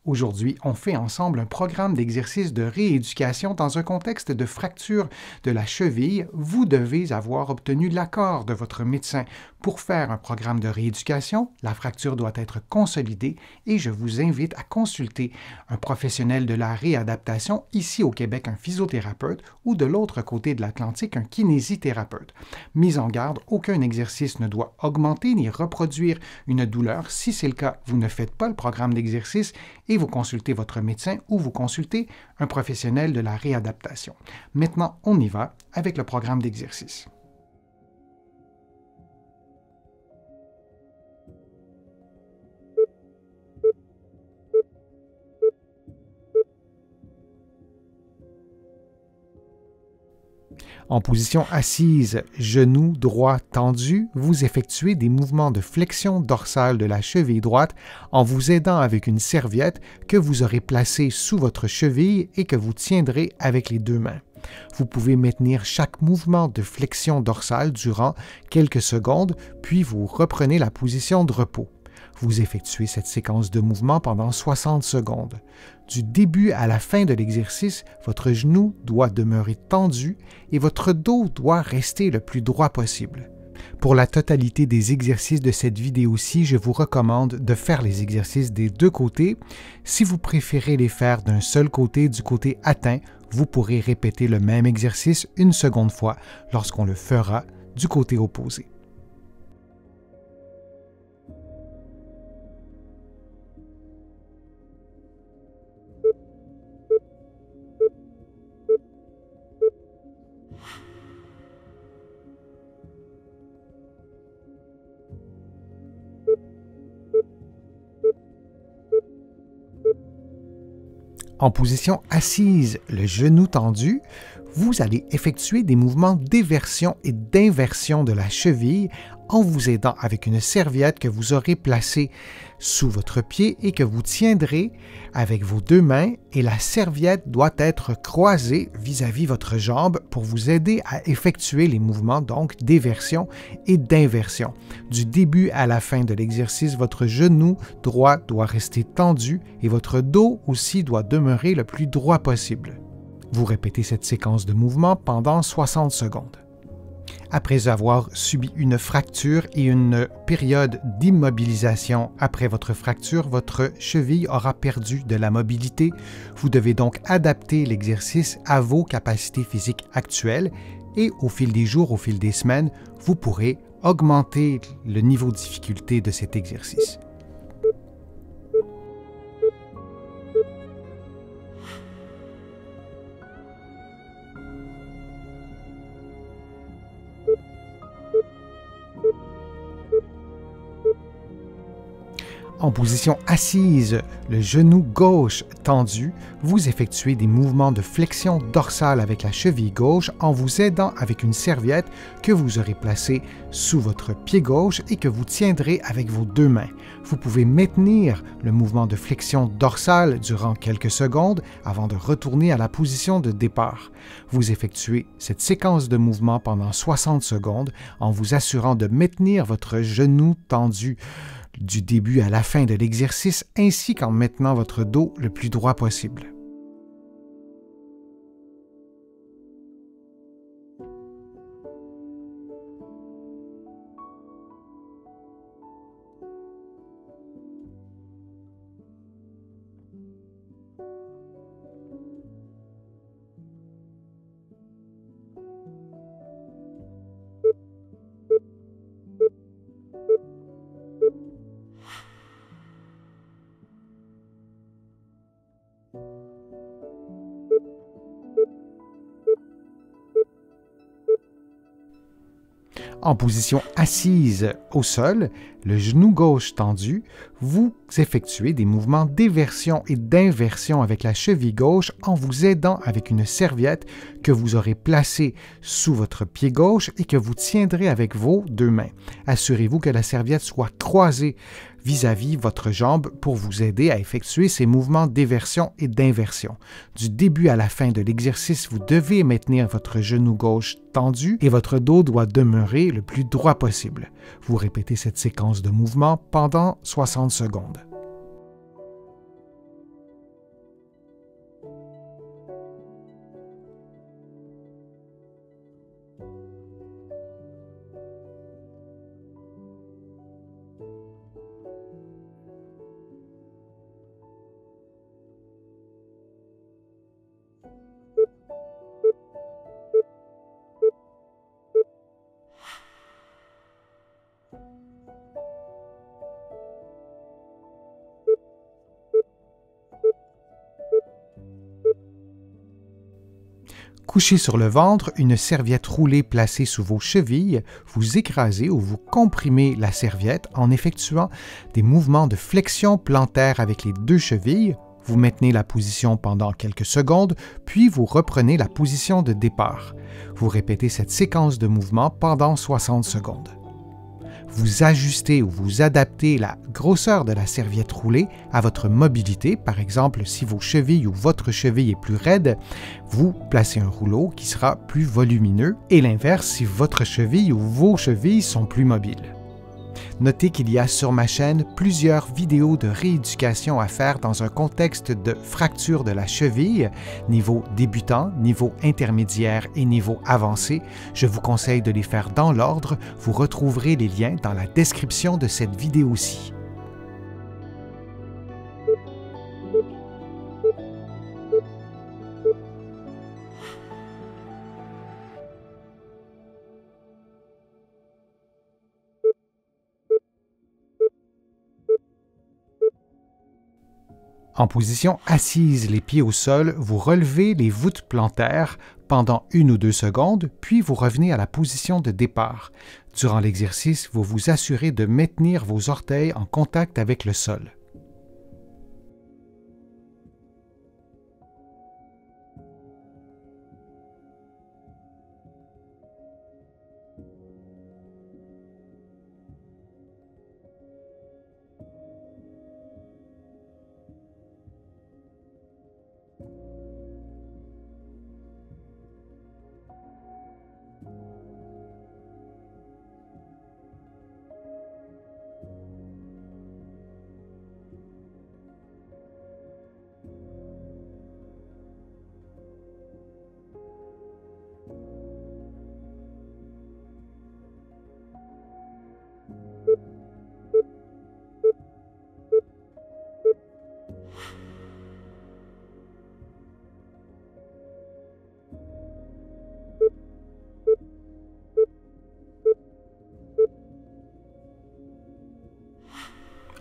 Aujourd'hui, on fait ensemble un programme d'exercice de rééducation dans un contexte de fracture de la cheville. Vous devez avoir obtenu l'accord de votre médecin. Pour faire un programme de rééducation, la fracture doit être consolidée et je vous invite à consulter un professionnel de la réadaptation, ici au Québec un physiothérapeute ou de l'autre côté de l'Atlantique un kinésithérapeute. Mise en garde, aucun exercice ne doit augmenter ni reproduire une douleur. Si c'est le cas, vous ne faites pas le programme d'exercice et vous consultez votre médecin ou vous consultez un professionnel de la réadaptation. Maintenant, on y va avec le programme d'exercice. En position assise, genou droit tendu, vous effectuez des mouvements de flexion dorsale de la cheville droite en vous aidant avec une serviette que vous aurez placée sous votre cheville et que vous tiendrez avec les deux mains. Vous pouvez maintenir chaque mouvement de flexion dorsale durant quelques secondes, puis vous reprenez la position de repos. Vous effectuez cette séquence de mouvements pendant 60 secondes. Du début à la fin de l'exercice, votre genou doit demeurer tendu et votre dos doit rester le plus droit possible. Pour la totalité des exercices de cette vidéo-ci, je vous recommande de faire les exercices des deux côtés. Si vous préférez les faire d'un seul côté, du côté atteint, vous pourrez répéter le même exercice une seconde fois lorsqu'on le fera du côté opposé. En position assise, le genou tendu, vous allez effectuer des mouvements d'éversion et d'inversion de la cheville en vous aidant avec une serviette que vous aurez placée sous votre pied et que vous tiendrez avec vos deux mains et la serviette doit être croisée vis-à-vis votre jambe pour vous aider à effectuer les mouvements donc d'éversion et d'inversion. Du début à la fin de l'exercice, votre genou droit doit rester tendu et votre dos aussi doit demeurer le plus droit possible. Vous répétez cette séquence de mouvements pendant 60 secondes. Après avoir subi une fracture et une période d'immobilisation après votre fracture, votre cheville aura perdu de la mobilité. Vous devez donc adapter l'exercice à vos capacités physiques actuelles et au fil des jours, au fil des semaines, vous pourrez augmenter le niveau de difficulté de cet exercice. En position assise, le genou gauche tendu, vous effectuez des mouvements de flexion dorsale avec la cheville gauche en vous aidant avec une serviette que vous aurez placée sous votre pied gauche et que vous tiendrez avec vos deux mains. Vous pouvez maintenir le mouvement de flexion dorsale durant quelques secondes avant de retourner à la position de départ. Vous effectuez cette séquence de mouvements pendant 60 secondes en vous assurant de maintenir votre genou tendu du début à la fin de l'exercice, ainsi qu'en maintenant votre dos le plus droit possible. En position assise au sol, le genou gauche tendu, vous effectuez des mouvements d'éversion et d'inversion avec la cheville gauche en vous aidant avec une serviette que vous aurez placée sous votre pied gauche et que vous tiendrez avec vos deux mains. Assurez-vous que la serviette soit croisée vis-à-vis votre jambe pour vous aider à effectuer ces mouvements d'éversion et d'inversion. Du début à la fin de l'exercice, vous devez maintenir votre genou gauche tendu et votre dos doit demeurer le plus droit possible. Vous répétez cette séquence de mouvements pendant 60 secondes. Couché sur le ventre, une serviette roulée placée sous vos chevilles, vous écrasez ou vous comprimez la serviette en effectuant des mouvements de flexion plantaire avec les deux chevilles. Vous maintenez la position pendant quelques secondes, puis vous reprenez la position de départ. Vous répétez cette séquence de mouvements pendant 60 secondes. Vous ajustez ou vous adaptez la grosseur de la serviette roulée à votre mobilité. Par exemple, si vos chevilles ou votre cheville est plus raide, vous placez un rouleau qui sera plus volumineux et l'inverse si votre cheville ou vos chevilles sont plus mobiles. Notez qu'il y a sur ma chaîne plusieurs vidéos de rééducation à faire dans un contexte de fracture de la cheville, niveau débutant, niveau intermédiaire et niveau avancé. Je vous conseille de les faire dans l'ordre. Vous retrouverez les liens dans la description de cette vidéo-ci. En position assise, les pieds au sol, vous relevez les voûtes plantaires pendant 1 ou 2 secondes, puis vous revenez à la position de départ. Durant l'exercice, vous vous assurez de maintenir vos orteils en contact avec le sol.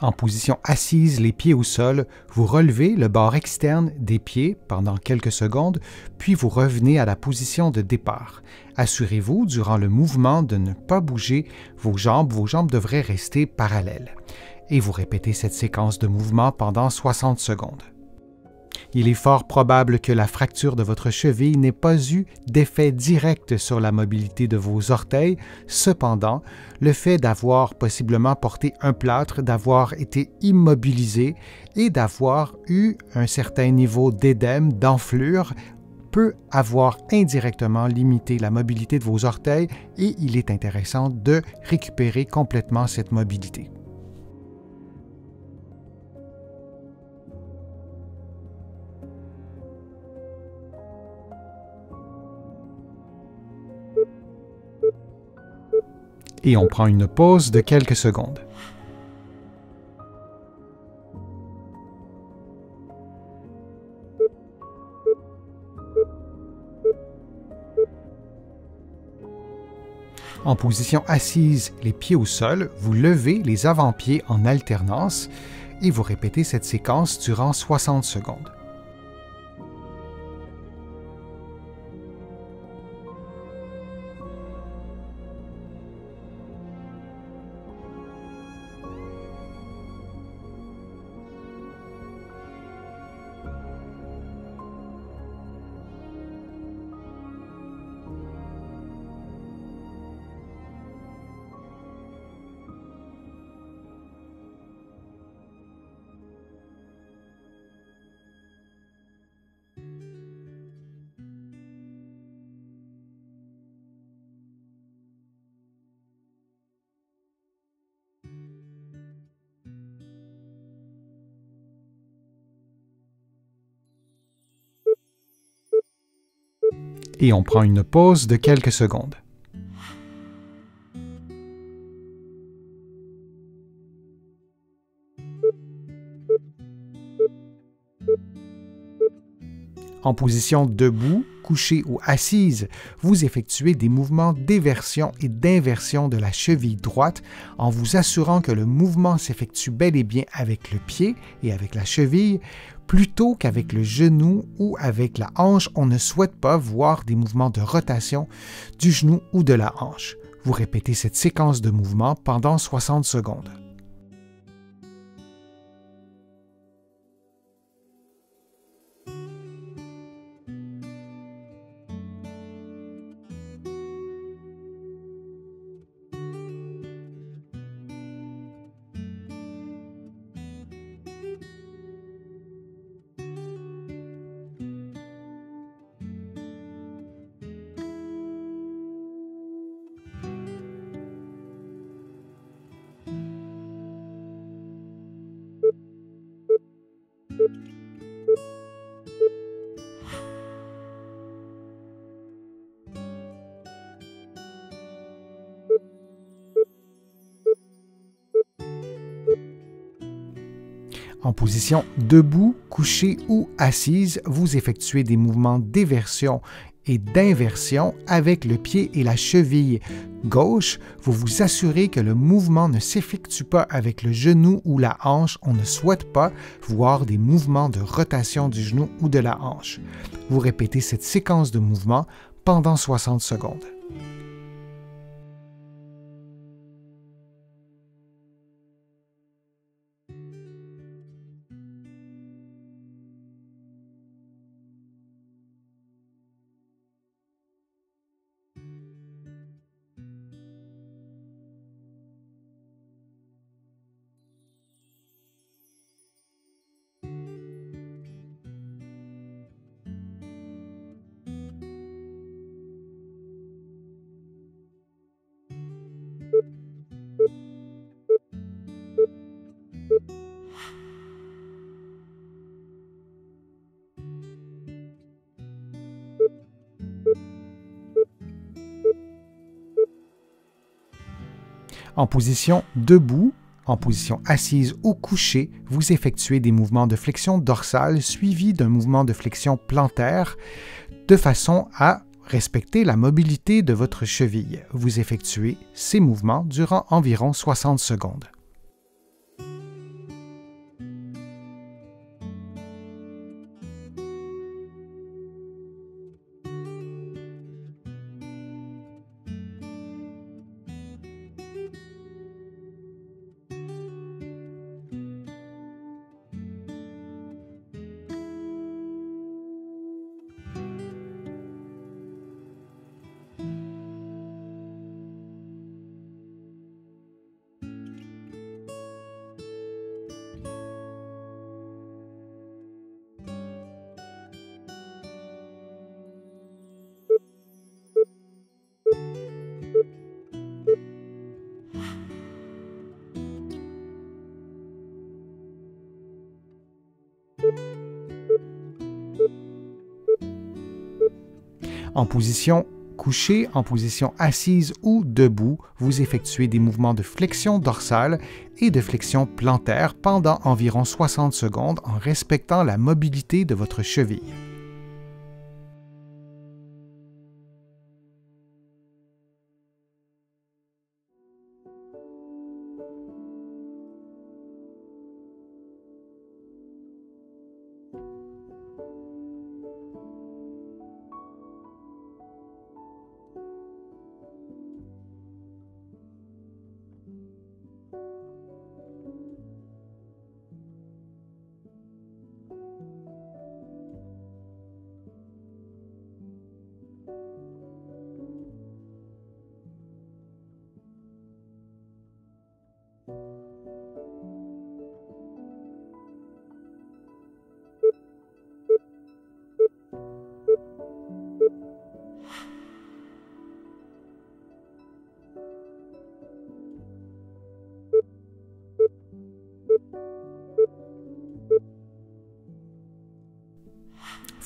En position assise, les pieds au sol, vous relevez le bord externe des pieds pendant quelques secondes, puis vous revenez à la position de départ. Assurez-vous, durant le mouvement, de ne pas bouger vos jambes. Vos jambes devraient rester parallèles. Et vous répétez cette séquence de mouvement pendant 60 secondes. Il est fort probable que la fracture de votre cheville n'ait pas eu d'effet direct sur la mobilité de vos orteils. Cependant, le fait d'avoir possiblement porté un plâtre, d'avoir été immobilisé et d'avoir eu un certain niveau d'édème, d'enflure, peut avoir indirectement limité la mobilité de vos orteils et il est intéressant de récupérer complètement cette mobilité. Et on prend une pause de quelques secondes. En position assise, les pieds au sol, vous levez les avant-pieds en alternance et vous répétez cette séquence durant 60 secondes. Et on prend une pause de quelques secondes. En position debout, couché ou assise, vous effectuez des mouvements d'éversion et d'inversion de la cheville droite en vous assurant que le mouvement s'effectue bel et bien avec le pied et avec la cheville, plutôt qu'avec le genou ou avec la hanche. On ne souhaite pas voir des mouvements de rotation du genou ou de la hanche. Vous répétez cette séquence de mouvements pendant 60 secondes. En position debout, couché ou assise, vous effectuez des mouvements d'éversion et d'inversion avec le pied et la cheville gauche. Vous vous assurez que le mouvement ne s'effectue pas avec le genou ou la hanche. On ne souhaite pas voir des mouvements de rotation du genou ou de la hanche. Vous répétez cette séquence de mouvements pendant 60 secondes. En position debout, en position assise ou couchée, vous effectuez des mouvements de flexion dorsale suivis d'un mouvement de flexion plantaire de façon à respecter la mobilité de votre cheville. Vous effectuez ces mouvements durant environ 60 secondes. En position couchée, en position assise ou debout, vous effectuez des mouvements de flexion dorsale et de flexion plantaire pendant environ 60 secondes en respectant la mobilité de votre cheville.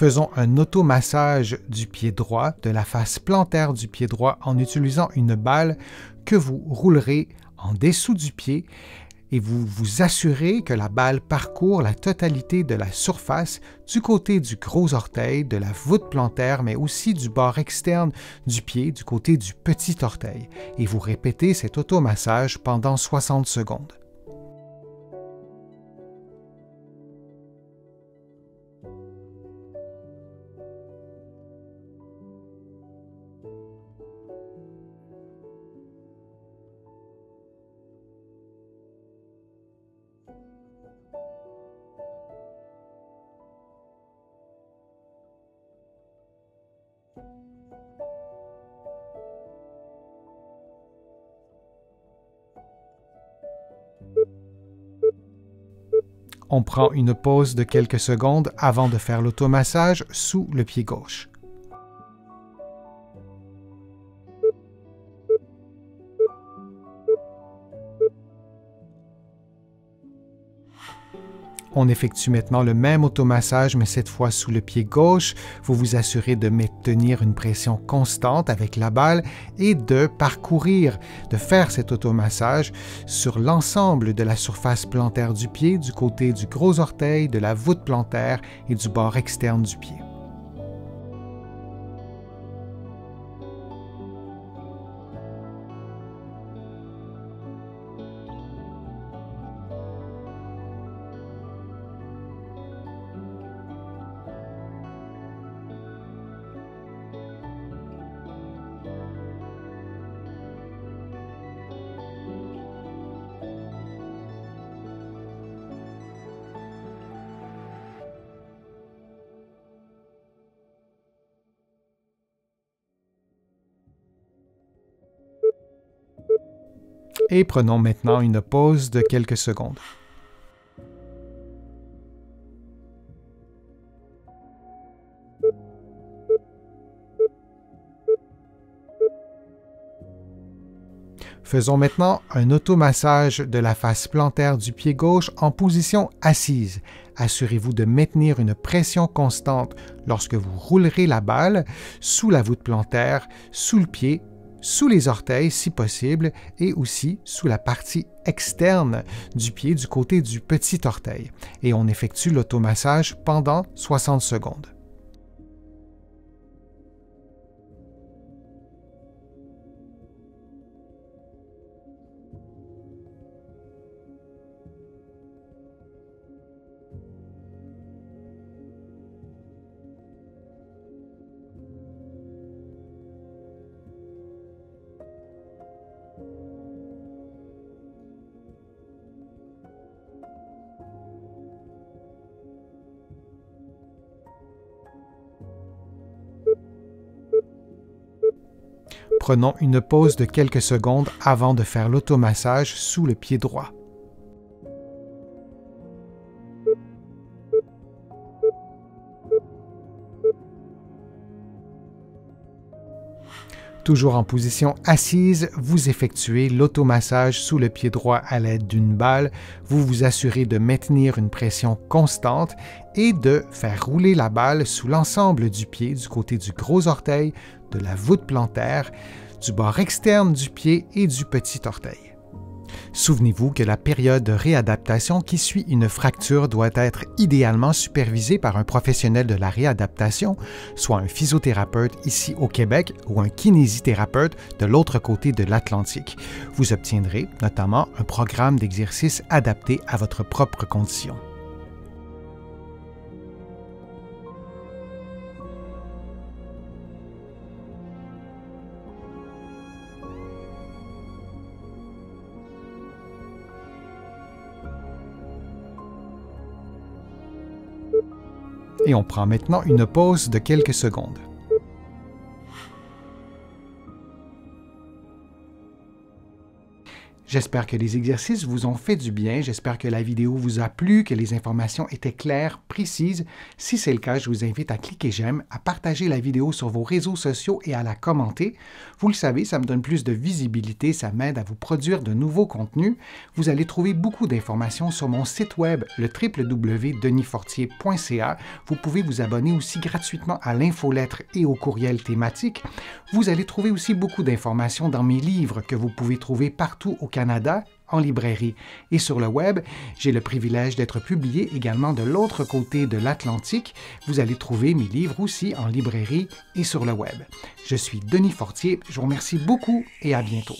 Faisons un automassage du pied droit, de la face plantaire du pied droit en utilisant une balle que vous roulerez en dessous du pied et vous vous assurez que la balle parcourt la totalité de la surface du côté du gros orteil, de la voûte plantaire, mais aussi du bord externe du pied, du côté du petit orteil. Et vous répétez cet automassage pendant 60 secondes. On prend une pause de quelques secondes avant de faire l'automassage sous le pied gauche. On effectue maintenant le même automassage, mais cette fois sous le pied gauche. Vous vous assurez de maintenir une pression constante avec la balle et de parcourir, de faire cet automassage sur l'ensemble de la surface plantaire du pied, du côté du gros orteil, de la voûte plantaire et du bord externe du pied. Et prenons maintenant une pause de quelques secondes. Faisons maintenant un automassage de la face plantaire du pied gauche en position assise. Assurez-vous de maintenir une pression constante lorsque vous roulerez la balle sous la voûte plantaire, sous le pied, sous les orteils si possible et aussi sous la partie externe du pied du côté du petit orteil. Et on effectue l'automassage pendant 60 secondes. Prenons une pause de quelques secondes avant de faire l'automassage sous le pied droit. Toujours en position assise, vous effectuez l'automassage sous le pied droit à l'aide d'une balle. Vous vous assurez de maintenir une pression constante et de faire rouler la balle sous l'ensemble du pied, du côté du gros orteil, de la voûte plantaire, du bord externe du pied et du petit orteil. Souvenez-vous que la période de réadaptation qui suit une fracture doit être idéalement supervisée par un professionnel de la réadaptation, soit un physiothérapeute ici au Québec ou un kinésithérapeute de l'autre côté de l'Atlantique. Vous obtiendrez notamment un programme d'exercice adapté à votre propre condition. Et on prend maintenant une pause de quelques secondes. J'espère que les exercices vous ont fait du bien, j'espère que la vidéo vous a plu, que les informations étaient claires, précises. Si c'est le cas, je vous invite à cliquer j'aime, à partager la vidéo sur vos réseaux sociaux et à la commenter. Vous le savez, ça me donne plus de visibilité, ça m'aide à vous produire de nouveaux contenus. Vous allez trouver beaucoup d'informations sur mon site web, le www.denisfortier.ca. Vous pouvez vous abonner aussi gratuitement à l'infolettre et au courriel thématique. Vous allez trouver aussi beaucoup d'informations dans mes livres que vous pouvez trouver partout au Canada, en librairie et sur le web. J'ai le privilège d'être publié également de l'autre côté de l'Atlantique. Vous allez trouver mes livres aussi en librairie et sur le web. Je suis Denis Fortier, je vous remercie beaucoup et à bientôt.